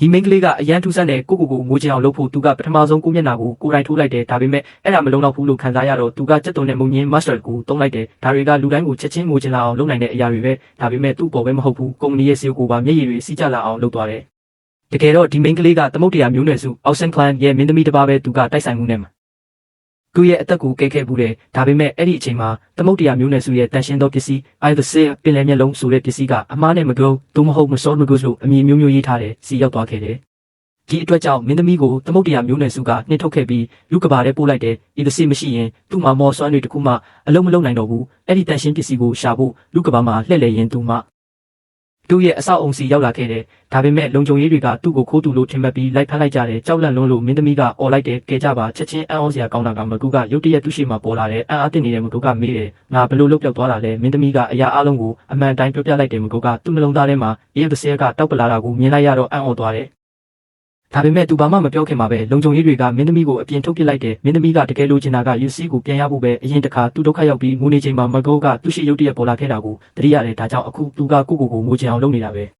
ဒီမိန်းကလေးကအရန်ထူးဆန်းတဲ့ကိုငိုချင်အောင်လုပ်ဖို့သူကပထမဆုံးကိုမျက်နှာကိုကိုယ်တိုင်ထိုးလိုက်တယ်ဒါပေမဲ့အဲ့ဒါမလုံလောက်ဘူးလို့ခံစားရတော့သူကစက်သွန်နဲ့မုံညင်း master ကိုတုံးလိုက်တယ်ဒါတွေကလူတိုင်းကိုချက်ချင်းငိုချင်လာအောင်လုပ်နိုင်တဲ့အရာတွေပဲဒါပေမဲ့သူ့ပေါ်ပဲမဟုတ်ဘူးကုမ္ပဏီရဲ့ CEO ကိုပါမျက်ရည်တွေစီးကျလာအောင်လုပ်သွားတယ်တကယ်တော့ဒီမိန်းကလေးကသမုတ်တရားမျိုးနွယ်စု Ocean Clan ရဲ့မင်းသမီးတစ်ပါးပဲသူကတိုက်ဆိုင်မှုနဲ့သူရဲ့အသက်ကိုကဲခဲ့ဘူးတယ်ဒါပေမဲ့အဲ့ဒီအချိန်မှာသမုတ်တရားမျိုးနွယ်စုရဲ့တန်ရှင်းသောပစ္စည်း Either Say ပင်လယ်မျက်လုံးဆိုတဲ့ပစ္စည်းကအမားနဲ့မကုန်းသို့မဟုတ်မစောမကုန်းလို့အမည်မျိုးရေးထားတယ်စီရောက်သွားခဲ့တယ်ဒီအတွက်ကြောင့်မင်းသမီးကိုသမုတ်တရားမျိုးနွယ်စုကနှင်ထုတ်ခဲ့ပြီးလူကဘာထဲပို့လိုက်တယ် Either Say မရှိရင်သူ့မှာမော်စွမ်းတွေတခုမှအလုံးမလုံးနိုင်တော့ဘူးအဲ့ဒီတန်ရှင်းပစ္စည်းကိုရှာဖို့လူကဘာမှာလှည့်လည်ရင်သူမှသူ့ရဲ့အဆောက်အုံစီရောက်လာခဲ့တယ်ဒါပေမဲ့လုံခြုံရေးတွေကသူ့ကိုခိုးတူလို့ထင်မှတ်ပြီးလိုက်ဖမ်းလိုက်ကြတယ်ကြောက်လန့်လွန်းလို့မင်းသမီးကအော်လိုက်တယ်ကဲကြပါချက်ချင်းအံ့ဩစရာကောင်းတာကမကူကရုတ်တရက်သူ့ရှိမှပေါ်လာတယ်အံ့အားသင့်နေတဲ့မကူကမေးတယ်ငါဘလို့လုတ်ပြောက်သွားတာလဲမင်းသမီးကအရာအလုံးကိုအမှန်တိုင်းပြောပြလိုက်တယ်မကူကသူ့နှလုံးသားထဲမှာအေးဒဆဲကတောက်ပလာတာကိုမြင်လိုက်ရတော့အံ့ဩသွားတယ်ဒါပေမဲ့သူဘာမှမပြောခင်မှာပဲလုံခြုံရေးတွေကမင်းသမီးကိုအပြင်ထုတ်ပစ်လိုက်တယ်မင်းသမီးကတကယ်လို့ချင်တာက UC ကိုပြန်ရဖို့ပဲအရင်တစ်ခါသူဒုက္ခရောက်ပြီးငိုနေချိန်မှာမကူကသူ့ရှိရုတ်တရက်ပေါ်လာခဲ့တာကိုတတိရတယ်ဒါကြောင့်အခုသူကကိုငိုချင်အောင်လုပ်နေတာပဲ